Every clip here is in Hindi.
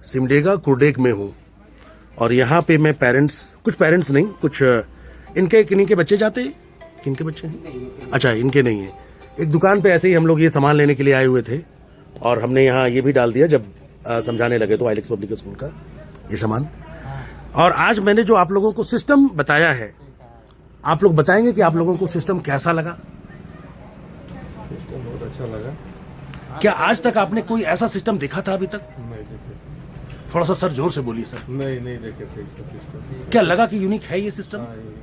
सिमडेगा कुरडेग में हूँ और यहाँ पे मैं कुछ पेरेंट्स नहीं, कुछ इनके किन्हीं के बच्चे जाते हैं, किनके बच्चे हैं, अच्छा इनके नहीं है। एक दुकान पे ऐसे ही हम लोग ये सामान लेने के लिए आए हुए थे और हमने यहाँ ये भी डाल दिया जब समझाने लगे तो आइलेक्स पब्लिक स्कूल का ये सामान। और आज मैंने जो आप लोगों को सिस्टम बताया है, आप लोग बताएंगे कि आप लोगों को सिस्टम कैसा लगा? सिस्टम बहुत अच्छा लगा। क्या आज तक आपने कोई ऐसा सिस्टम देखा था अभी तक? नहीं देखे। थोड़ा सा सर जोर से बोलिए सर। नहीं देखे थे इसका सिस्टम। क्या लगा कि यूनिक है ये सिस्टम? हाँ, ये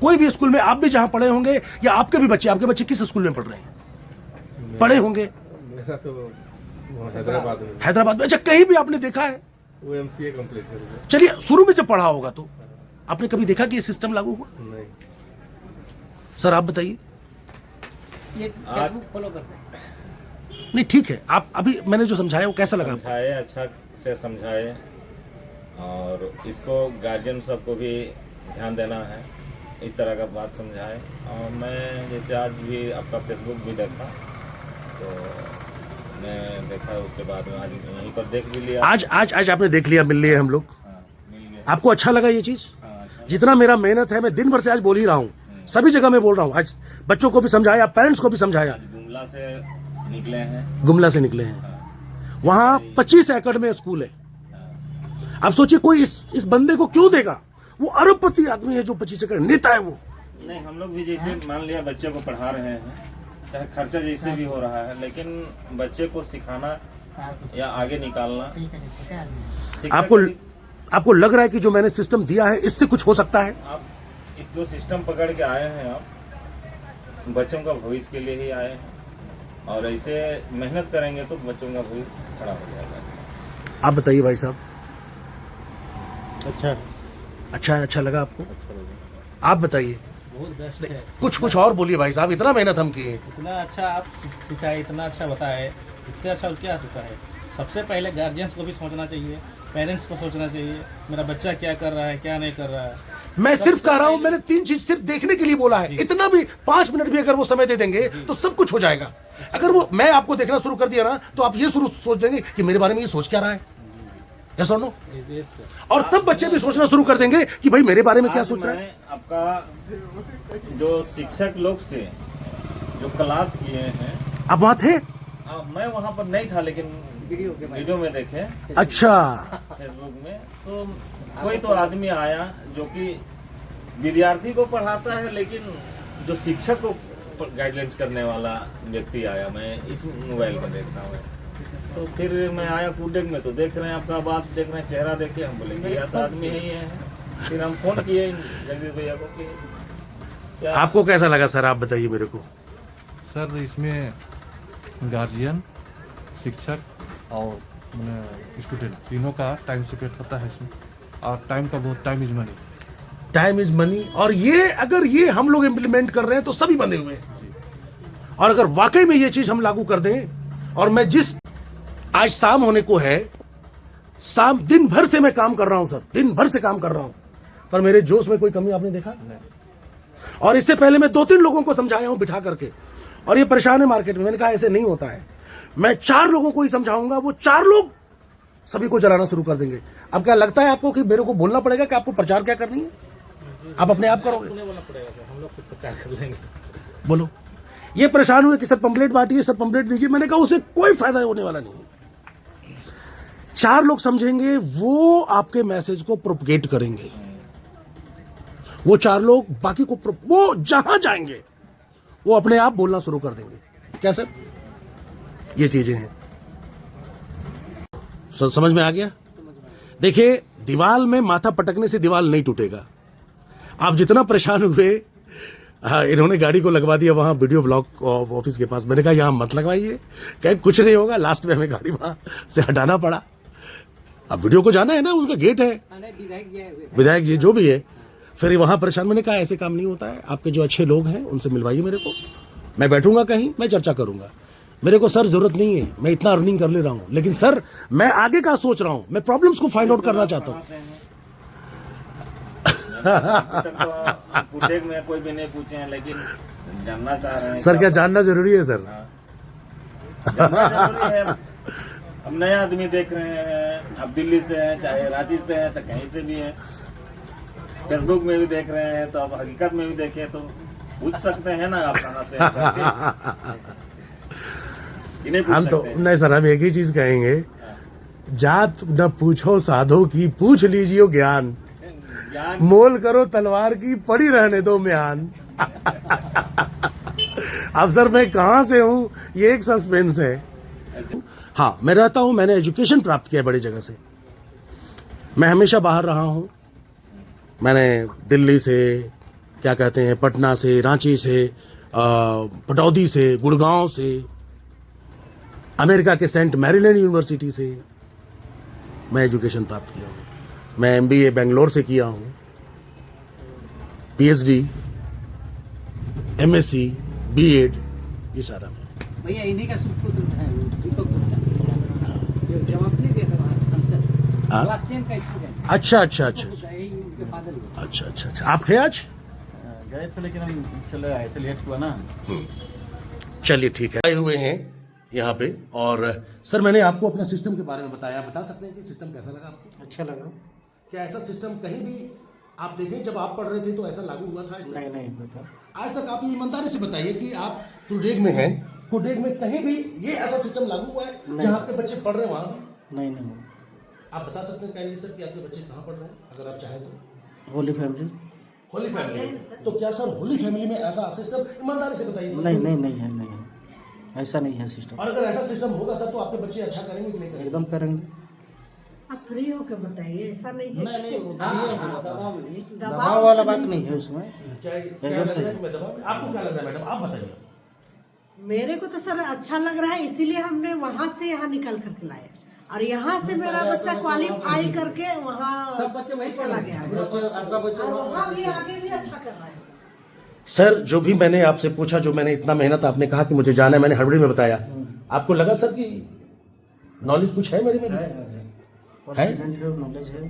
कोई भी स्कूल में आप भी जहां पढ़े होंगे या आपके बच्चे किस स्कूल में पढ़ रहे हैं, पढ़े होंगे? मेरा तो हैदराबाद में। हैदराबाद में। अच्छा, कहीं भी आपने देखा है? वो MCA कंप्लीट कर दिया। चलिए, शुरू में जब पढ़ा होगा तो आपने कभी देखा कि ये सिस्टम लागू हुआ? नहीं। सर आप बताइए। ये फेसबुक फॉलो करते हैं। नहीं ठीक है, आप अभी मैंने जो समझाया वो कैसा लगा आपको? समझाए, अच्छा से समझाए और इसको गार्जियन सबको भी ध्यान देना है, इस तरह का बात समझाए। और मैं जैसे आज भी आपका फेसबुक भी देखा तो मैं देखा, उसके बाद में आज यहीं पर देख भी लिया। आज आपने देख लिया, मिल लिए हम लोग। हाँ, मिल गया। आपको अच्छा लगा ये चीज? हाँ, अच्छा। जितना मेरा मेहनत है, मैं दिन भर से आज बोल ही रहा हूँ, सभी जगह मैं बोल रहा हूँ। आज बच्चों को भी समझाया, पेरेंट्स को भी समझाया। आज गुमला से निकले हैं। गुमला से निकले हैं, हाँ, वहां 25 एकड़ में स्कूल है। हाँ। अब सोचिए कोई इस बंदे को क्यों देगा? वो अरबपति आदमी है जो 25 एकड़ नेता है वो। नहीं, हम लोग भी जैसे मान लिया बच्चे को पढ़ा रहे हैं, चाहे खर्चा जैसे भी हो रहा है, लेकिन बच्चे को सिखाना या आगे निकालना। आपको लग रहा है कि जो मैंने सिस्टम दिया है इससे कुछ हो सकता है? आप इस जो सिस्टम पकड़ के आए हैं, आप बच्चों का भविष्य के लिए ही आए हैं और ऐसे मेहनत करेंगे तो बच्चों का भविष्य खड़ा हो जाएगा। आप बताइए भाई साहब। अच्छा लगा आपको? अच्छा लगे। आप बताइए। बहुत बेस्ट है। कुछ और बोलिए भाई साहब, इतना मेहनत हम किए। इतना अच्छा आप सिखाए, इतना अच्छा बताए, इससे अच्छा क्या होता है? सबसे पहले गार्जियंस को भी सोचना चाहिए, पेरेंट्स को सोचना चाहिए, मेरा बच्चा क्या कर रहा है, क्या नहीं कर रहा है। मैं सिर्फ कह रहा हूं, मैंने 3 चीज सिर्फ देखने के लिए बोला है। इतना भी 5 मिनट भी अगर वो समय दे देंगे तो सब कुछ हो जाएगा। अगर वो मैं आपको देखना शुरू कर दिया ना तो आप ये सोच देंगे कि मेरे बारे में ये सोच क्या रहा है, यस और नो? और तब बच्चे भी सोचना शुरू कर देंगे कि भाई मेरे बारे में क्या सोच रहा है। आपका जो शिक्षक लोग से जो क्लास किए हैं, आप वहां थे? मैं वहां पर नहीं था, लेकिन वीडियो में देखे, अच्छा। फेसबुक में। तो कोई तो आदमी आया जो कि विद्यार्थी को पढ़ाता है, लेकिन जो शिक्षक को गाइडलाइंस करने वाला व्यक्ति आया, मैं इस मोबाइल में देखता हूँ। तो फिर मैं आया कुरडेग में, तो देख रहे हैं आपका बात, देख रहे हैं चेहरा, देखे हम बोले कि यह तो आदमी ही है। फिर हम फोन किए जगदीश भैया को कि क्या आपको कैसा लगा सर, आप बताइए मेरे को। सर इसमें गार्जियन, शिक्षक और स्टूडेंट तीनों का टाइम सेपरेट होता है इसमें, और टाइम का बहुत time is money. Time is money. और ये अगर ये हम लोग इम्प्लीमेंट कर रहे हैं तो सभी बंधे हुए हैं। और अगर वाकई में ये चीज हम लागू कर दें, और मैं जिस आज शाम होने को है, शाम दिन भर से मैं काम कर रहा हूं सर, दिन भर से काम कर रहा हूं, पर मेरे जोश में कोई कमी आपने देखा? और इससे पहले मैं 2-3 लोगों को समझाया हूं बिठा करके, और ये परेशान है मार्केट में। मैंने कहा ऐसे नहीं होता है, मैं 4 लोगों को ही समझाऊंगा, वो 4 लोग सभी को जलाना शुरू कर देंगे। अब क्या लगता है आपको कि मेरे को बोलना पड़ेगा कि आपको प्रचार क्या करनी है? आप अपने आप करोगे? बोलना पड़ेगा सर, हम लोग खुद प्रचार कर लेंगे। बोलो। ये परेशान हुए कि सर पंपलेट बांटिए, सर पंपलेट दीजिए। मैंने कहा उससे कोई फायदा होने वाला नहीं। 4 लोग समझेंगे, वो आपके मैसेज को प्रोपगेट करेंगे। वो 4 लोग बाकी को वो जहां जाएंगे वो अपने आप बोलना शुरू कर देंगे। क्या सर? ये चीजें हैं। समझ में आ गया? देखिए, दीवार में माथा पटकने से दीवार नहीं टूटेगा। आप जितना परेशान हुए, इन्होंने गाड़ी को लगवा दिया वहां वीडियो ब्लॉक ऑफिस के पास। मैंने कहा यहां मत लगवाइए, कहे कुछ नहीं होगा। लास्ट में हमें गाड़ी वहां से हटाना पड़ा। अब वीडियो को जाना है ना, उनका गेट है, विधायक जी जो भी है। फिर वहां परेशान, मैंने कहा ऐसे काम नहीं होता है। आपके जो अच्छे लोग हैं उनसे मिलवाइए मेरे को, मैं बैठूंगा कहीं, मैं चर्चा करूंगा। मेरे को सर जरूरत नहीं है, मैं इतना अर्निंग कर ले रहा हूं, लेकिन सर मैं आगे का सोच रहा हूं, मैं प्रॉब्लम्स को फाइंड आउट करना चाहता हूं। कुरडेग में कोई भी नहीं पूछे हैं, लेकिन जानना चाह रहे हैं। सर क्या जानना जरूरी है सर? जानना जरूरी है। अब नए आदमी देख रहे हैं, आप दिल्ली से हैं, चाहे रांची से हैं, चाहे कहीं से भी हैं, फेसबुक में भी देख रहे हैं, तो अब हकीकत में भी देखें तो पूछ सकते हैं ना आप कहाँ से हैं करके। इन्हें पूछ हम तो सकते हैं। नहीं सर, हम एक ही चीज कहेंगे, जात न पूछो साधो की, पूछ लीजिए ज्ञान, ज्ञान मोल करो तलवार की, पड़ी रहने दो म्यान। अब सर मैं कहाँ से हूँ ये एक सस्पेंस है। हाँ, मैं रहता हूँ, मैंने एजुकेशन प्राप्त किया बड़ी जगह से, मैं हमेशा बाहर रहा हूँ। मैंने दिल्ली से, क्या कहते हैं, पटना से, रांची से, पटौदी से, गुड़गांव से, अमेरिका के सेंट मैरीलैंड यूनिवर्सिटी से मैं एजुकेशन प्राप्त किया हूँ। मैं MBA बेंगलोर से किया हूँ, PhD, MSc, B.Ed, ये सारा मैं। भैया इन्हीं का सुपुत्र है, दीपक गुप्ता, जो जवाब नहीं देता वहाँ आंसर, हाँ? क्लास 10 का स्टूडेंट, अच्छा अच्छा अच्छा यही उनके फादर हुए। अच्छा अच्छा अच्छा, आप थे आज? गए थे लेकिन हम चले आए थे, लेट हुआ ना। चलिए ठीक है, आए हुए हैं यहाँ पे। और सर मैंने आपको अपने सिस्टम के बारे में बताया, बता सकते हैं कि सिस्टम कैसा लगा आपको? अच्छा लगा। क्या ऐसा सिस्टम कहीं भी आप देखें जब आप पढ़ रहे थे तो ऐसा लागू हुआ था आज तक? नहीं नहीं बता। आज तक आप ये ईमानदारी से बताइए कि आप कुडेग में हैं, कुडेग में कहीं भी ये ऐसा सिस्टम लागू हुआ है जहाँ आपके बच्चे पढ़ रहे हैं वहाँ पे? नहीं नहीं आप बता सकते हैं काइंडली सर कि आपके बच्चे कहाँ पढ़ रहे हैं, अगर आप चाहें तो? होली फैमिली। होली फैमिली। तो क्या सर होली फैमिली में ऐसा सिस्टम, ईमानदारी से बताइए सर? नहीं नहीं नहीं है, नहीं है, ऐसा नहीं है सिस्टम। और अगर ऐसा सिस्टम होगा सर तो आपके बच्चे अच्छा करेंगे कि नहीं करेंगे? एकदम करेंगे। आप फ्री होकर बताइए, ऐसा नहीं है। नहीं दबाव नहीं। दबाव वाला बात नहीं है उसमें। क्या एकदम लग रहा सही। है कि मैं दबाव में? आपको क्या लग रहा है मैडम, आप बताइए। मेरे को तो सर अच्छा लग रहा है, इसीलिए हमने वहाँ से यहाँ निकल करके लाए, और यहाँ से मेरा बच्चा क्वालिफाई करके वहाँ सब बच्चे वहीं चला पढ़ गया, आपका बच्चा और वहाँ भी आगे भी अच्छा कर रहा है। सर जो भी मैंने आपसे पूछा, जो मैंने इतना मेहनत, आपने कहा कि मुझे जाना है, मैंने हड़बड़ी में बताया, आपको लगा सर कि नॉलेज कुछ है मेरे में? नॉलेज है।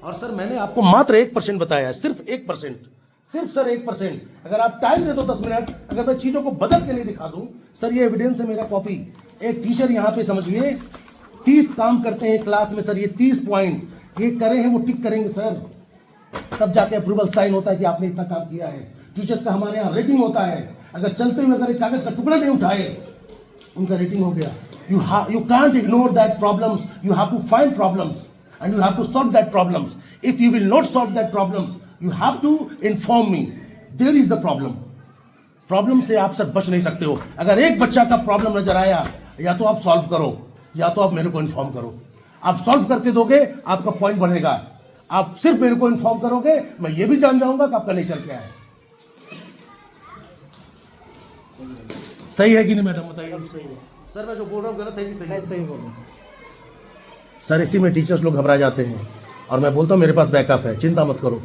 और सर मैंने आपको मात्र 1% बताया है, सिर्फ 1%, सिर्फ सर 1%। अगर आप टाइम दे दो 10 मिनट, अगर मैं चीजों को बदल के नहीं दिखा दूं, सर ये एविडेंस है मेरा कॉपी। एक टीचर यहाँ पे समझिए 30 काम करते हैं क्लास में सर, ये 30 पॉइंट ये करे हैं, वो टिक करेंगे सर, तब जाके अप्रूवल साइन होता है कि आपने इतना काम किया है। टीचर्स का हमारे यहाँ रेटिंग होता है, अगर चलते हुए अगर एक कागज का टुकड़ा नहीं उठाए, उनका रेटिंग हो गया। You can't ignore that problems. You have to find problems and you have to solve that problems. If you will not solve that problems, you have to inform me. There is the problem. Problem से आप सर बच नहीं सकते हो। अगर एक बच्चा का प्रॉब्लम नजर आया, या तो आप सॉल्व करो या तो आप मेरे को इन्फॉर्म करो। आप सॉल्व करके दोगे, आपका पॉइंट बढ़ेगा। आप सिर्फ मेरे को इन्फॉर्म करोगे, मैं ये भी जान जाऊंगा कि आपका नेचर क्या है। सही है कि नहीं मैडम, बताइए। सही है। सर मैं जो बोल रहा हूँ गलत है कि सही है? सही बोलो। सर इसी में टीचर्स लोग घबरा जाते हैं, और मैं बोलता हूँ मेरे पास बैकअप है, चिंता मत करो।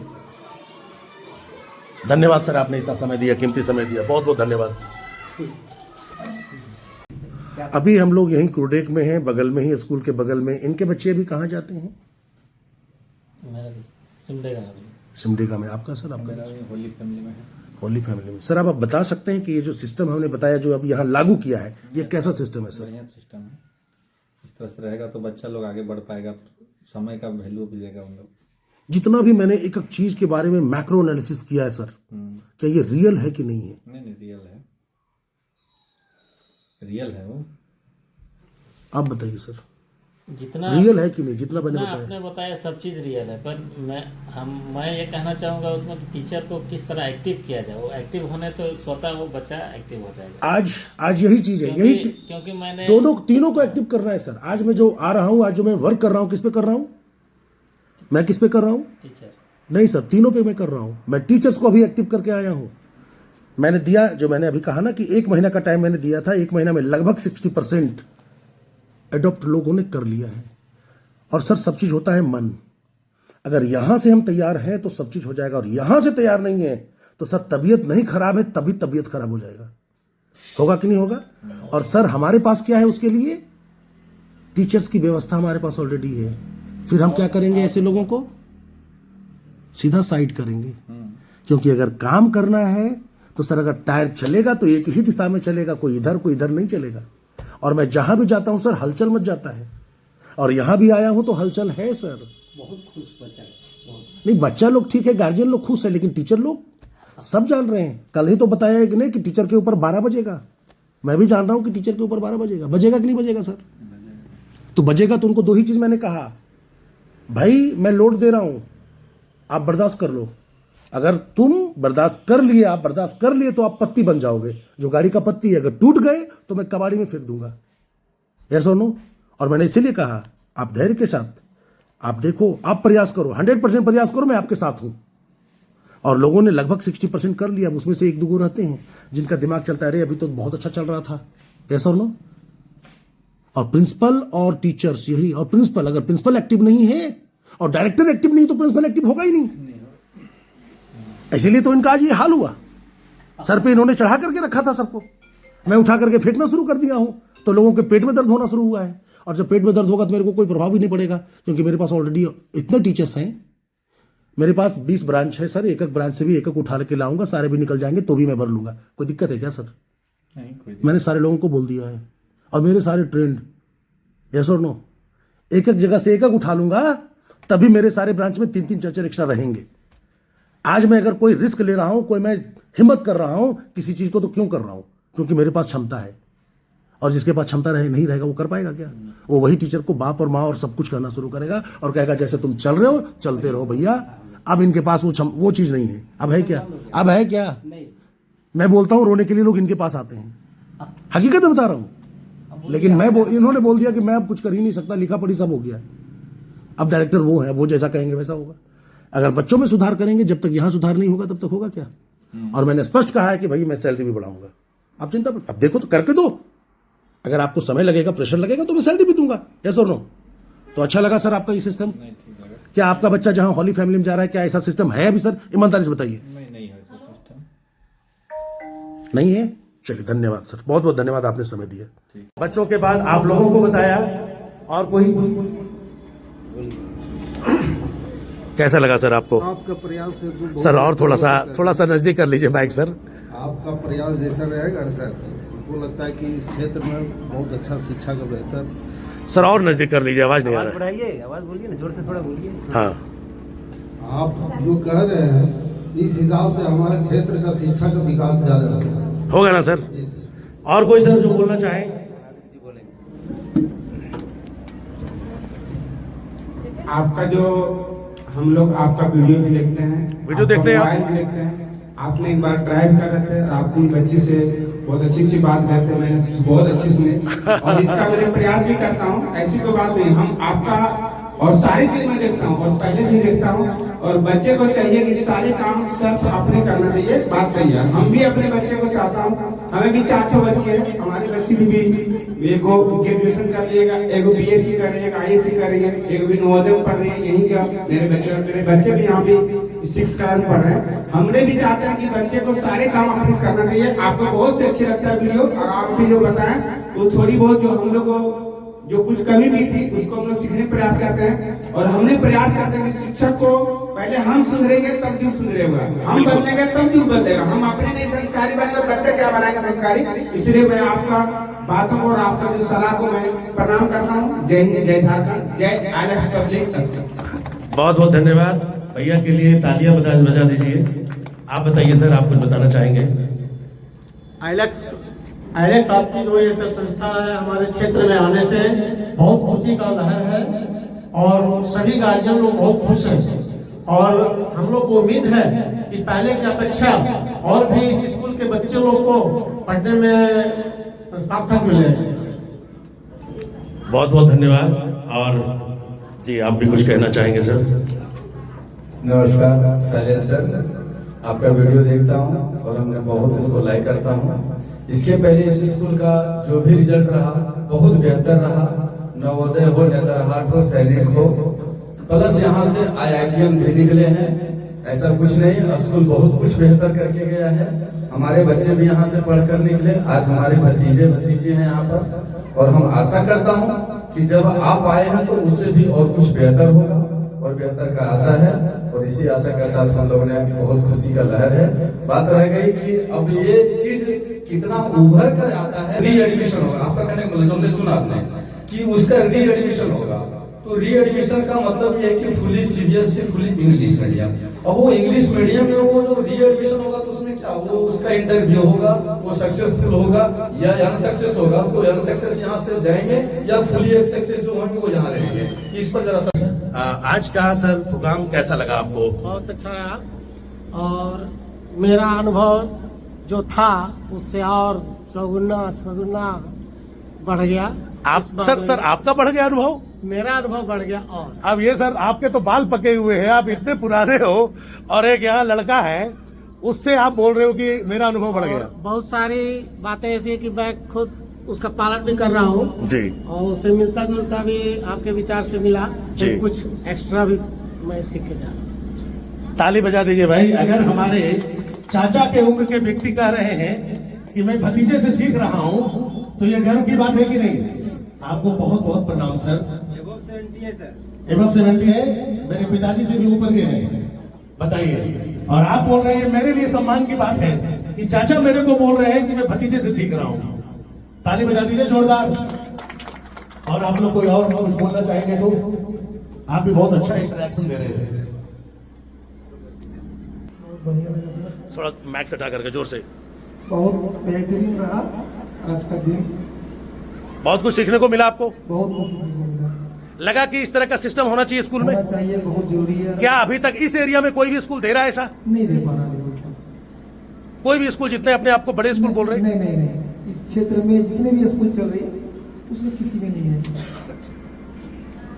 धन्यवाद सर, आपने इतना समय दिया, कीमती समय दिया, बहुत बहुत धन्यवाद। अभी हम लोग यहीं क्रूडेक में हैं, बगल में ही, स्कूल के बगल में। इनके बच्चे अभी कहाँ जाते हैं? मेरा सिमडेगा है। सिमडेगा में। आपका सर? आपका होली फैमिली में है। होली फैमिली में। सर आप बता सकते हैं कि ये जो सिस्टम हमने बताया, जो अब यहाँ लागू किया है, ये कैसा सिस्टम है सर? बढ़िया सिस्टम है। इस तरह से रहेगा तो बच्चा लोग आगे बढ़ पाएगा, समय का वैल्यू भी देगा उन लोग। जितना भी मैंने एक एक चीज के बारे में मैक्रो एनालिसिस किया है सर, क्या ये रियल है कि नहीं है? नहीं रियल है, रियल है वो। आप बताइए सर, जितना रियल है कि नहीं? जितना मैंने जितना बताया। आपने बताया सब चीज़ रियल है, पर मैं ये कहना चाहूँगा उसमें कि टीचर को किस तरह एक्टिव किया जाए। वो एक्टिव होने से स्वतः वो बच्चा एक्टिव हो जाएगा। आज यही चीज है, यही क्योंकि मैंने तीनों को एक्टिव करना है सर। आज मैं जो आ रहा हूँ, आज जो मैं वर्क कर रहा हूँ, किस पे कर रहा हूँ? मैं किस पे कर रहा हूँ? टीचर नहीं सर, तीनों पे मैं कर रहा हूँ। मैं टीचर्स को अभी एक्टिव करके आया हूँ। मैंने दिया, जो मैंने अभी कहा ना कि 1 महीना का टाइम मैंने दिया था, 1 महीना में लगभग 60% एडॉप्ट लोगों ने कर लिया है। और सर सब चीज होता है मन। अगर यहां से हम तैयार हैं तो सब चीज हो जाएगा, और यहां से तैयार नहीं है तो सर तबीयत नहीं खराब है, तभी तबीयत खराब हो जाएगा। होगा कि नहीं होगा? और सर हमारे पास क्या है उसके लिए? टीचर्स की व्यवस्था हमारे पास ऑलरेडी है। फिर हम क्या करेंगे? ऐसे लोगों को सीधा साइड करेंगे, क्योंकि अगर काम करना है तो सर अगर टायर चलेगा तो एक ही दिशा में चलेगा, कोई इधर नहीं चलेगा। और मैं जहां भी जाता हूं सर, हलचल मच जाता है। और यहाँ भी आया हूँ तो हलचल है सर। बहुत खुश बच्चा है, बहुत। नहीं, बच्चा लोग ठीक है, गार्जियन लोग खुश है, लेकिन टीचर लोग सब जान रहे हैं। कल ही तो बताया है कि नहीं कि टीचर के ऊपर 12 बजेगा। मैं भी जान रहा हूं कि टीचर के ऊपर 12 बजेगा। बजेगा कि नहीं बजेगा सर? तो बजेगा तो उनको 2 ही चीज मैंने कहा, भाई मैं लोड दे रहा हूं, आप बर्दाश्त कर लो। अगर तुम बर्दाश्त कर लिए, आप बर्दाश्त कर लिए तो आप पत्ती बन जाओगे, जो गाड़ी का पत्ती है। अगर टूट गए तो मैं कबाड़ी में फेंक दूंगा। यस और नो? और मैंने इसीलिए कहा आप धैर्य के साथ आप देखो, आप प्रयास करो, 100% प्रयास करो, मैं आपके साथ हूं। और लोगों ने लगभग 60% कर लिया। उसमें से 1-2 रहते हैं जिनका दिमाग चलता है, अरे अभी तो बहुत अच्छा चल रहा था। यस और नो? और प्रिंसिपल और टीचर्स यही, और प्रिंसिपल, अगर प्रिंसिपल एक्टिव नहीं है और डायरेक्टर एक्टिव नहीं तो प्रिंसिपल एक्टिव होगा ही नहीं। इसीलिए तो इनका आज ये हाल हुआ। सर पे इन्होंने चढ़ा करके रखा था सबको, मैं उठा करके फेंकना शुरू कर दिया हूं, तो लोगों के पेट में दर्द होना शुरू हुआ है। और जब पेट में दर्द होगा तो मेरे को कोई प्रभाव भी नहीं पड़ेगा, क्योंकि मेरे पास ऑलरेडी इतने टीचर्स हैं। मेरे पास 20 ब्रांच है सर, एक एक ब्रांच से भी एक एक उठा के लाऊंगा, सारे भी निकल जाएंगे तो भी मैं भर लूंगा। कोई दिक्कत है क्या सर? नहीं, कोई मैंने सारे लोगों को बोल दिया है, और मेरे सारे ट्रेंड। यस और नो? एक एक जगह से एक एक उठा लूंगा, तभी मेरे सारे ब्रांच में 3-3 टीचर एक्स्ट्रा रहेंगे। आज मैं अगर कोई रिस्क ले रहा हूं, कोई मैं हिम्मत कर रहा हूं किसी चीज को, तो क्यों कर रहा हूं? क्योंकि मेरे पास क्षमता है। और जिसके पास क्षमता नहीं रहेगा वो कर पाएगा क्या? वो वही टीचर को बाप और माँ और सब कुछ करना शुरू करेगा और कहेगा जैसे तुम चल रहे हो चलते रहो भैया। अब इनके पास वो चीज नहीं है। अब है क्या? अब है क्या? मैं बोलता हूं रोने के लिए लोग इनके पास आते हैं, हकीकत में बता रहा हूं। लेकिन इन्होंने बोल दिया कि मैं अब कुछ कर ही नहीं सकता, लिखा पढ़ी सब हो गया। अब डायरेक्टर वो है, वो जैसा कहेंगे वैसा होगा। अगर बच्चों में सुधार करेंगे, जब तक यहां सुधार नहीं होगा तब तक होगा क्या? और मैंने स्पष्ट कहा है कि भाई मैं सैलरी भी बढ़ाऊंगा। आप चिंता मत, अब देखो तो करके दो। अगर आपको समय लगेगा, प्रेशर लगेगा तो मैं सैलरी भी दूंगा। यस और नो? तो अच्छा लगा सर आपका ये सिस्टम? क्या आपका बच्चा जहां हॉली फैमिली में जा रहा है, क्या ऐसा सिस्टम है अभी सर? ईमानदारी से बताइए। नहीं है सिस्टम। नहीं है? चलिए धन्यवाद सर, बहुत बहुत धन्यवाद, आपने समय दिया। बच्चों के बाद आप लोगों को बताया, और कोई कैसा लगा सर आपको? आपका प्रयास से तो बहुत सर और थोड़ा सा नजदीक कर लीजिए माइक सर। आपका प्रयास जैसा रहेगा ना सर, हमको लगता है कि इस क्षेत्र में बहुत अच्छा शिक्षा का बेहतर। सर और नजदीक कर लीजिए, आवाज नहीं आ रहा है। बढ़ाइए, आवाज बोलिए ना, जोर से थोड़ा बोलिए। हाँ, आप जो कह रहे हैं इस हिसाब से हमारे क्षेत्र का शिक्षा का विकास ज्यादा होगा ना सर? और कोई सर जो बोलना चाहे? आपका जो हम लोग आपका वीडियो भी देखते हैं, वीडियो देखते हैं आप? मोबाइल भी देखते हैं। आपने एक बार ड्राइव कर रहे थे, आपकी बच्ची से बहुत अच्छी बात कहते हैं, मैंने बहुत अच्छी सुनी। और इसका मैं प्रयास भी करता हूँ, ऐसी कोई बात नहीं। हम आपका और सारी चीज मैं देखता हूँ और पहले भी देखता हूँ। और बच्चे को चाहिए कि सारे काम सिर्फ अपने करना चाहिए, बात सही है। हम भी अपने बच्चे को चाहता हूँ, हमें भी 4 बच्चे हैं, हमारी बच्ची भी एक ग्रेजुएशन कर रही है, एक BSc कर रही है, एक ISc कर रही है, एक भी नवोदय में पढ़ रही है। यही क्या मेरे बच्चे भी यहाँ भी 6th क्लास में पढ़ रहे हैं। हमने भी चाहते हैं कि बच्चे को सारे काम अपने करना चाहिए। आपको बहुत से अच्छे लगता है वीडियो, और आप भी जो बताएं वो थोड़ी बहुत जो हम लोग को जो कुछ कमी भी थी उसको हम लोग सीखने प्रयास करते हैं। और हमने प्रयास करते हैं कि शिक्षक को पहले हम सुधरेंगे तब जो सुधरेगा, हम बदलेंगे तब जो बदलेगा। हम अपने नहीं संस्कारी बने तो बच्चा क्या बनाएगा संस्कारी। इसलिए मैं आपका बातों को और आपका जो सलाह को मैं प्रणाम करता हूँ। जय हिंद, जय झारखंड, जय IELTS पब्लिक स्कूल। बहुत बहुत धन्यवाद। भैया के लिए तालियां बजा दीजिए। आप बताइए सर, आप कुछ बताना चाहेंगे? IELTS आपकी जो ये सब संस्था है, हमारे क्षेत्र में आने से बहुत खुशी का लहर है, और सभी गार्जियन लोग बहुत खुश हैं। और हम लोग को उम्मीद है कि पहले की अपेक्षा और भी इस स्कूल के बच्चे लोग को पढ़ने में सार्थक मिले। बहुत बहुत धन्यवाद। और जी आप भी कुछ कहना चाहेंगे सर? नमस्कार शैलेश सर, आपका वीडियो देखता हूँ और हमने बहुत इसको लाइक करता हूँ। इसके पहले इस स्कूल का जो भी रिजल्ट रहा बहुत बेहतर रहा, नवोदय हो, नेतरहाट हो, सैनिक हो, प्लस यहाँ से IITM भी निकले हैं। ऐसा कुछ नहीं, स्कूल बहुत कुछ बेहतर करके गया है। हमारे बच्चे भी यहाँ से पढ़कर निकले, आज हमारे भतीजे हैं यहाँ पर। और हम आशा करता हूँ कि जब आप आए हैं तो उससे भी और कुछ बेहतर होगा, और बेहतर का आशा है। और इसी आशा के साथ हम लोगों ने बहुत खुशी का लहर है। बात रह गई कि अब ये चीज कितना उभर कर आता है। री एडमिशन होगा आपका, कहने का मतलब हमने सुना आपने कि उसका री एडमिशन होगा। तो री एडमिशन का मतलब ये है कि fully CBSE fully English medium. अब वो इंग्लिश मीडियम में वो जो री एडमिशन होगा तो उसमें क्या, वो उसका इंटरव्यू होगा, वो सक्सेसफुल होगा या अनसक्सेस होगा, तो अनसक्सेस यहाँ से जाएंगे या फुली सक्सेस जो होंगे वो यहाँ रहेंगे। इस पर जरा सा आज का सर प्रोग्राम कैसा लगा आपको? बहुत अच्छा रहा और मेरा अनुभव जो था उससे और चौगुना बढ़ गया। आप सर आपका बढ़ गया अनुभव? मेरा अनुभव बढ़ गया। और अब ये सर आपके तो बाल पके हुए हैं, आप इतने पुराने हो और एक यहाँ लड़का है, उससे आप बोल रहे हो कि मेरा अनुभव बढ़ गया। बहुत सारी बातें ऐसी है कि मैं खुद उसका पालन भी कर रहा हूँ जी, और उससे मिलता जुलता भी आपके विचार से मिला जी। तो कुछ एक्स्ट्रा भी मैं सीख के जा रहा हूँ। ताली बजा दीजिए भाई। अगर हमारे चाचा के उम्र के व्यक्ति कह रहे हैं कि मैं भतीजे से सीख रहा हूँ तो ये गर्व की बात है कि नहीं? आपको बहुत बहुत प्रणाम सर। एबव 70 है सर। एबव 70 है, मेरे पिताजी से भी ऊपर के हैं, बताइए। और आप बोल रहे हैं, मेरे लिए सम्मान की बात है कि चाचा मेरे को बोल रहे हैं कि मैं भतीजे से सीख रहा हूँ। ताली बजा दीजिए जोरदार। और आप लोग कोई और कुछ बोलना चाहेंगे तो? आप भी बहुत अच्छा इंटरेक्शन दे रहे थे। थोड़ा मैक्स हटा करके जोर से। बहुत बेहतरीन रहा आज का दिन, बहुत कुछ सीखने को मिला आपको? बहुत कुछ लगा कि इस तरह का सिस्टम होना चाहिए स्कूल में? चाहिए, बहुत जरूरी है। क्या अभी तक इस एरिया में कोई भी स्कूल दे रहा है ऐसा? नहीं दे पा रहा कोई भी स्कूल जितने अपने आप को बड़े स्कूल बोल रहे हैं? नहीं, इस क्षेत्र में जितने भी स्कूल चल रही है उसमें किसी में नहीं है।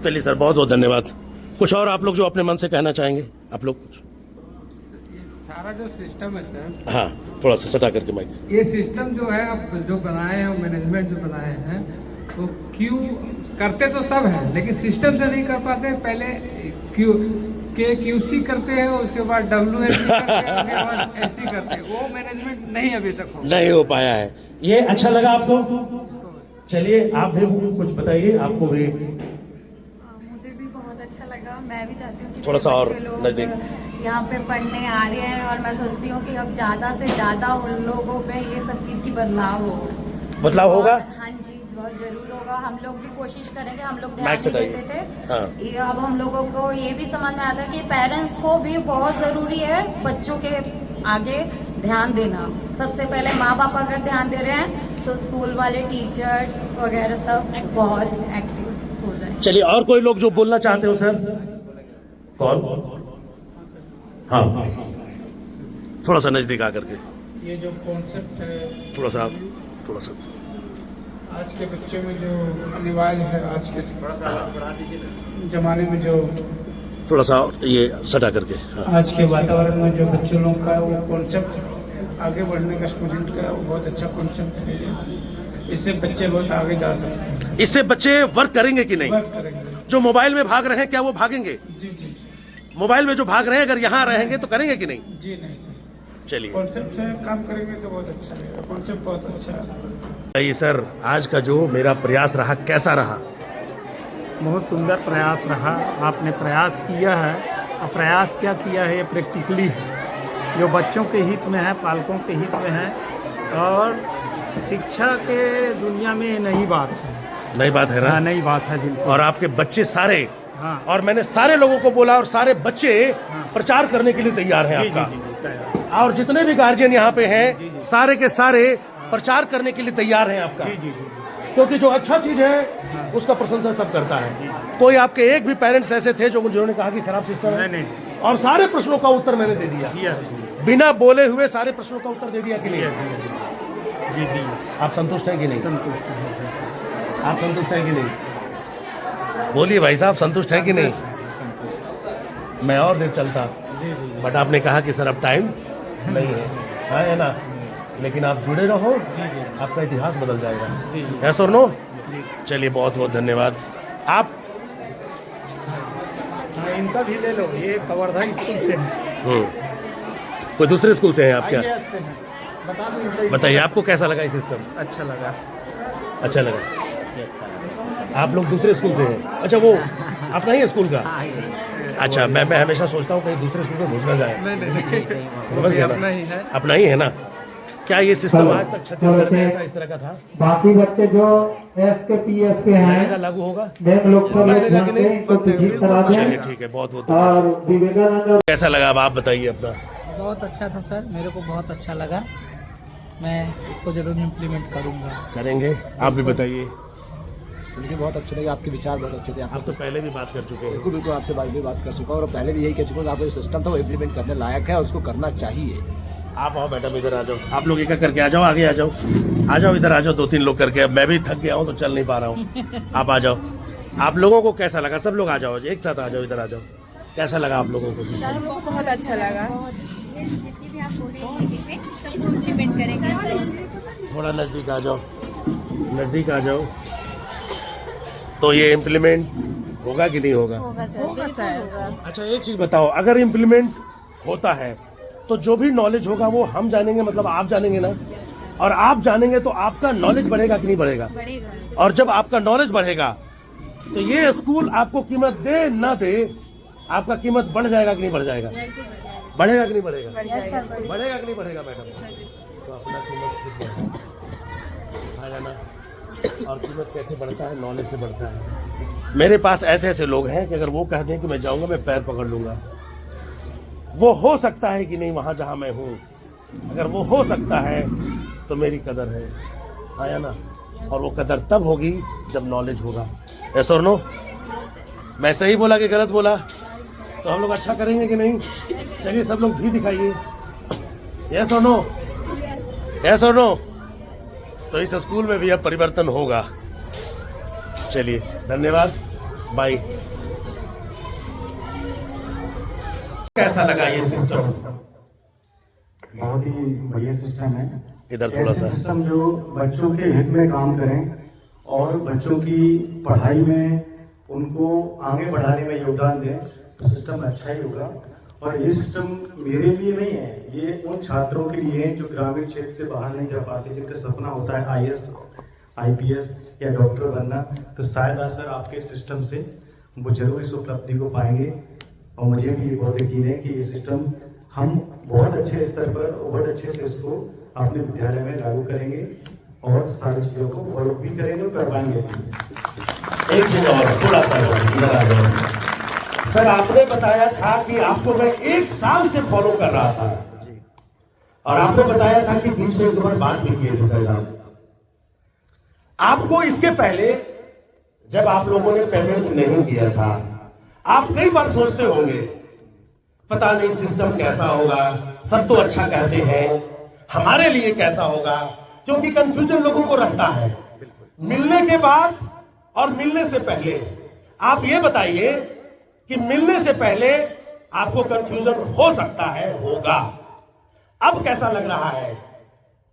चलिए सर, बहुत बहुत धन्यवाद। कुछ और आप लोग जो अपने मन से कहना चाहेंगे, आप लोग कुछ? सारा जो सिस्टम है सर, हाँ, थोड़ा सा सटा करके माइक। ये सिस्टम जो है अब जो बनाए हैं, मैनेजमेंट जो बनाए हैं, तो क्यों करते तो सब है लेकिन सिस्टम से नहीं कर पाते। पहले QC करते हैं, उसके बाद WSC करते हैं, उसके बाद SC करते हैं। वो मैनेजमेंट नहीं अभी तक नहीं हो पाया है। ये अच्छा लगा आपको? चलिए आप भी कुछ बताइए, आपको भी। मुझे भी बहुत अच्छा लगा। मैं भी चाहती हूँ कि थोड़ा सा और बच्चे लोग नजदीक। यहाँ पे पढ़ने आ रहे हैं और मैं सोचती हूँ कि अब ज़्यादा से ज़्यादा उन लोगों पे ये सब चीज़ की बदलाव हो। बदलाव होगा? हाँ जी, बहुत जरूर होगा। हम लोग भी कोशिश करेंगे। हम लोग ध्यान मैक्स नहीं हटाइए। देते थे। हाँ। ये अब हम लोगों को ये भी समझ में आता है कि पेरेंट्स को भी बहुत ज़रूरी है बच्चों के आगे ध्यान देना। सबसे पहले माँ बाप अगर ध्यान दे रहे हैं तो स्कूल वाले टीचर्स वगैरह सब बहुत एक्टिव हो जाए। चलिए, और कोई लोग जो बोलना चाहते हो सर? कौन? हाँ, थोड़ा सा नजदीक आकर के। ये जो कॉन्सेप्ट है, थोड़ा सा आज के बच्चों में जो अनिवार्य है, आज के जमाने में जो थोड़ा सा ये सटा करके। हाँ। आज के वातावरण में जो बच्चों लोग का वो कॉन्सेप्ट आगे बढ़ने का, स्टूडेंट का वो बहुत अच्छा कॉन्सेप्ट है। इससे बच्चे बहुत आगे जा सकते हैं। इससे बच्चे वर्क करेंगे कि नहीं? वर्क करेंगे। जो मोबाइल में भाग रहे हैं, क्या वो भागेंगे? जी। मोबाइल में जो भाग रहे हैं, अगर यहाँ रहेंगे तो करेंगे कि नहीं? जी नहीं सर, चलिए, कॉन्सेप्ट से काम करेंगे तो बहुत अच्छा रहेगा। कॉन्सेप्ट बहुत अच्छा है। ये सर, आज का जो मेरा प्रयास रहा, कैसा रहा? बहुत सुंदर प्रयास रहा। आपने प्रयास किया है और प्रयास क्या किया है, ये प्रैक्टिकली है, जो बच्चों के हित में है, पालकों के हित में है। और शिक्षा के दुनिया में ये नई बात है। नई बात है ना? नई बात है बिल्कुल। और आपके बच्चे सारे, हाँ। और मैंने सारे लोगों को बोला और सारे बच्चे प्रचार करने के लिए तैयार हैं आपका। और जितने भी गार्जियन यहाँ पे हैं, सारे के सारे प्रचार करने के लिए तैयार हैं आपका। क्योंकि जो अच्छा चीज है उसका प्रशंसा सब करता है। कोई आपके एक भी पेरेंट्स ऐसे थे जो जिन्होंने कहा कि खराब सिस्टम है? नहीं। और सारे प्रश्नों का उत्तर मैंने दे दिया, बिना बोले हुए सारे प्रश्नों का उत्तर दे दिया कि नहीं? जी। आप संतुष्ट हैं कि नहीं? संतुष्ट है। आप संतुष्ट हैं कि नहीं? बोलिए भाई साहब, संतुष्ट हैं कि नहीं? मैं और देर चलता, बट आपने कहा कि सर अब टाइम नहीं है। हाँ, है ना? लेकिन आप जुड़े रहो, आपका इतिहास बदल जाएगा। यस और नो? चलिए, बहुत बहुत धन्यवाद। आप इनका भी ले लो, ये कवर्धा स्कूल से है। कोई दूसरे स्कूल से हैं आप क्या? IAS से है। बता दो, बताइए, आपको कैसा लगा ये सिस्टम? अच्छा लगा। अच्छा लगा। आप लोग दूसरे स्कूल से हैं? अच्छा, वो अपना ही स्कूल का? अच्छा, मैं हमेशा सोचता हूँ कहीं दूसरे स्कूल में घुस ना जाए। नहीं, समझ गया ना? अपना ही है ना? क्या ये सिस्टम आज तक छत्तीसगढ़ में ऐसा इस तरह का था? बाकी बच्चे जो एस के पी एस के लगेगा हैं लागू होगा? देख लोग लगेगा कि नहीं? ठीक करा चलिए दें। ठीक है, बहुत बहुत और धन्यवाद। विवेकानंद कैसा लगा अब आप बताइए अपना? बहुत अच्छा था सर, मेरे को बहुत अच्छा लगा। मैं इसको जरूर इम्प्लीमेंट करूँगा। करेंगे, आप भी बताइए। सुनके बहुत अच्छे लगे, आपके विचार बहुत अच्छे थे। आप तो पहले भी बात कर चुके हैं। बिल्कुल बिल्कुल, आपसे बात कर चुका हूँ और पहले भी यही कह चुका हूँ, आपका जो सिस्टम था वो इम्प्लीमेंट करने लायक है और उसको करना चाहिए। आप आओ मैडम, इधर आ जाओ। आप लोग एक करके आ जाओ, आगे आ जाओ, आ जाओ इधर आ जाओ, 2-3 लोग करके। अब मैं भी थक गया हूँ तो चल नहीं पा रहा हूँ। आप आ जाओ। आप लोगों को कैसा लगा? सब लोग आ जाओ, एक साथ आ जाओ, इधर आ जाओ। कैसा लगा आप लोगों को? सर हमको बहुत अच्छा लगा। जितनी भी आप बोले सब इम्प्लीमेंट करेंगे। थोड़ा नजदीक आ जाओ, नजदीक आ जाओ। तो ये इम्प्लीमेंट होगा कि नहीं होगा? होगा सर। अच्छा एक चीज बताओ, अगर इम्प्लीमेंट होता है तो जो भी नॉलेज होगा वो हम जानेंगे, मतलब आप जानेंगे ना, और आप जानेंगे तो आपका नॉलेज बढ़ेगा कि नहीं बढ़ेगा? बढ़ेगा। और जब आपका नॉलेज बढ़ेगा तो ये स्कूल आपको कीमत दे ना दे, आपका कीमत बढ़ जाएगा कि नहीं बढ़ जाएगा? बढ़ेगा कि नहीं बढ़ेगा? बढ़ेगा कि नहीं बढ़ेगा मैडम? तो अपना कीमत खुद बढ़ेगा ना। और कीमत कैसे बढ़ता है? नॉलेज से बढ़ता है। मेरे पास ऐसे ऐसे लोग हैं कि अगर वो कह दें कि मैं जाऊंगा, मैं पैर पकड़ लूंगा। वो हो सकता है कि नहीं वहां जहां मैं हूं? अगर वो हो सकता है तो मेरी कदर है, आया ना? और वो कदर तब होगी जब नॉलेज होगा। यस और नो? मैं सही बोला कि गलत बोला? तो हम लोग अच्छा करेंगे कि नहीं? चलिए सब लोग भी दिखाइए। यस और नो? यस और नो? तो इस स्कूल में भी अब परिवर्तन होगा। चलिए धन्यवाद, बाय। कैसा लगा ये सिस्टम? बहुत ही बढ़िया सिस्टम है। इधर थोड़ा सा सिस्टम जो बच्चों के हित में काम करें और बच्चों की पढ़ाई में उनको आगे बढ़ाने में योगदान दें तो सिस्टम अच्छा ही होगा। और ये सिस्टम मेरे लिए नहीं है, ये उन छात्रों के लिए है जो ग्रामीण क्षेत्र से बाहर नहीं जा पाते, जिनका सपना होता है IAS, IPS या डॉक्टर बनना। तो शायद सर आपके सिस्टम से वो जरूर इस उपलब्धि को पाएंगे। और मुझे भी बहुत यकीन है कि ये सिस्टम हम बहुत अच्छे स्तर पर बहुत अच्छे से इसको अपने विद्यालय में लागू करेंगे और सारी चीज़ों को फॉलो भी करेंगे और करवाएंगे। एक चीज और थोड़ा सा इधर आ जाओ। सर आपने बताया था कि आपको मैं 1 साल से फॉलो कर रहा था और आपने बताया था कि बीच में एक बार बात भी की थी सर। आपको इसके पहले जब आप लोगों ने पेमेंट नहीं किया था, आप कई बार सोचते होंगे पता नहीं सिस्टम कैसा होगा, सब तो अच्छा कहते हैं, हमारे लिए कैसा होगा, क्योंकि कंफ्यूजन लोगों को रहता है मिलने के बाद और मिलने से पहले। आप ये बताइए कि मिलने से पहले आपको कंफ्यूजन हो सकता है, होगा। अब कैसा लग रहा है?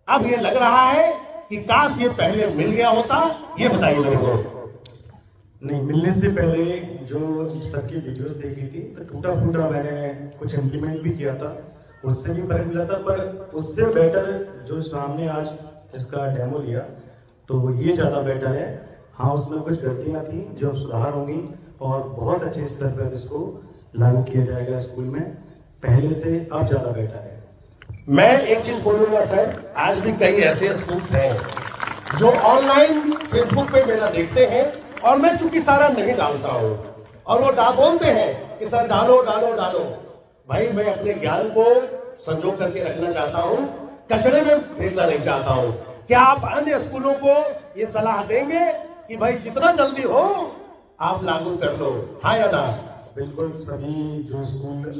अब ये लग रहा है कि काश ये पहले मिल गया होता। ये बताइए मेरे को। नहीं, मिलने से पहले जो सबकी वीडियोस देखी थी तो टूटा फूटा मैंने कुछ इम्प्लीमेंट भी किया था, उससे भी फर्क मिला था। पर उससे बेटर जो सामने आज इसका डेमो लिया तो ये ज़्यादा बेटर है। हाँ, उसमें कुछ गलतियाँ थी जो सुधार होंगी और बहुत अच्छे स्तर पर इसको लागू किया जाएगा स्कूल में, पहले से अब ज़्यादा बेटर है। मैं एक चीज बोलूंगा सर, आज भी कई ऐसे स्कूल हैं जो ऑनलाइन फेसबुक पे मेरा देखते हैं और मैं चूंकि सारा नहीं डालता हूँ और वो बोलते हैं कि सर डालो डालो डालो। भाई मैं अपने ज्ञान को संजो करके रखना चाहता हूँ, कचरे में फेंकना नहीं चाहता हूँ। क्या आप अन्य स्कूलों को ये सलाह देंगे कि भाई जितना जल्दी हो आप लागू कर लो, हाँ या ना? बिल्कुल, सभी जो स्कूल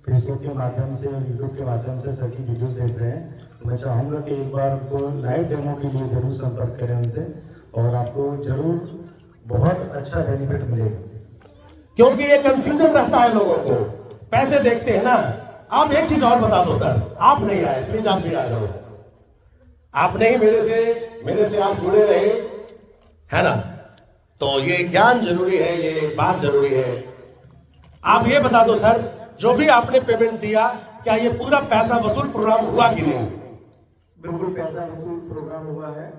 फेसबुक के माध्यम से यूट्यूब के माध्यम से सर की वीडियोस देख रहे हैं, मैं चाहूँगा कि एक बार उनको लाइव डेमो के लिए जरूर संपर्क करें उनसे और आपको जरूर बहुत अच्छा बेनिफिट मिलेगा। क्योंकि ये कंफ्यूजन रहता है लोगों को, पैसे देखते हैं ना। आप एक चीज और बता दो सर, आप नहीं आए, प्लीज आप भी आ जाओ। आपने ही मेरे से आप जुड़े रहे, है ना? तो ये ज्ञान जरूरी है, ये बात जरूरी है। आप ये बता दो सर, जो भी आपने पेमेंट दिया, क्या ये पूरा पैसा वसूल प्रोग्राम हुआ कि नहीं? बिल्कुल पैसा वसूल प्रोग्राम हुआ है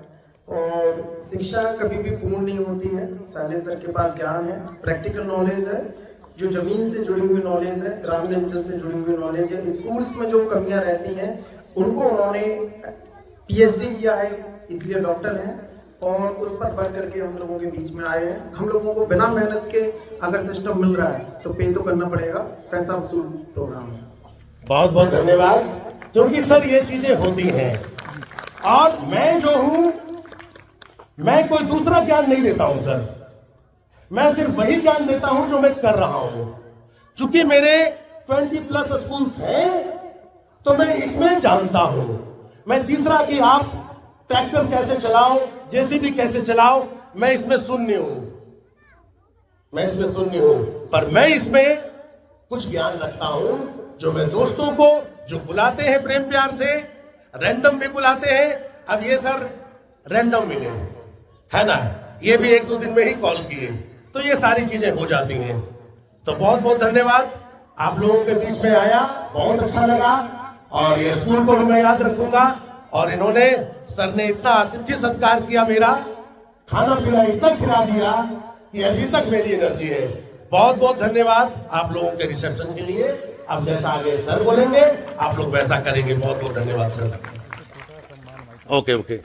और शिक्षा कभी भी पूर्ण नहीं होती है। शैलेश सर के पास ज्ञान है, प्रैक्टिकल नॉलेज है, जो जमीन से जुड़ी हुई नॉलेज है, ग्रामीण अंचल से जुड़ी हुई नॉलेज है। स्कूल्स में जो कमियां रहती हैं उनको उन्होंने PhD किया है, इसलिए डॉक्टर हैं, और उस पर बढ़ करके हम लोगों के बीच में आए हैं। हम लोगों को बिना मेहनत के अगर सिस्टम मिल रहा है तो पे तो करना पड़ेगा, पैसा वसूल प्रोग्राम है। बहुत बहुत धन्यवाद, क्योंकि सर ये चीजें होती हैं, और मैं जो हूं, मैं कोई दूसरा ज्ञान नहीं देता हूं सर, मैं सिर्फ वही ज्ञान देता हूं जो मैं कर रहा हूं। चूंकि मेरे 20+ स्कूल्स हैं, तो मैं इसमें जानता हूं। मैं तीसरा कि आप ट्रैक्टर कैसे चलाओ, जेसीबी कैसे चलाओ, मैं इसमें शून्य हूं, मैं इसमें शून्य हूं, पर मैं इसमें कुछ ज्ञान रखता हूं जो मैं दोस्तों को जो बुलाते हैं प्रेम प्यार से, रैंडम भी बुलाते हैं। अब ये सर रैंडम मिले है ना, ये भी 1-2 दिन में ही कॉल किए, तो ये सारी चीजें हो जाती हैं। तो बहुत बहुत धन्यवाद, आप लोगों के बीच में आया, बहुत अच्छा लगा, और ये स्कूल को मैं याद रखूंगा। और इन्होंने, सर ने इतना आतिथ्य सत्कार किया, मेरा खाना पीना इतना खिला दिया कि अभी तक मेरी एनर्जी है। बहुत बहुत धन्यवाद आप लोगों के रिसेप्शन के लिए। अब जैसा आगे सर बोलेंगे आप लोग वैसा करेंगे। बहुत बहुत धन्यवाद सर। Okay okay.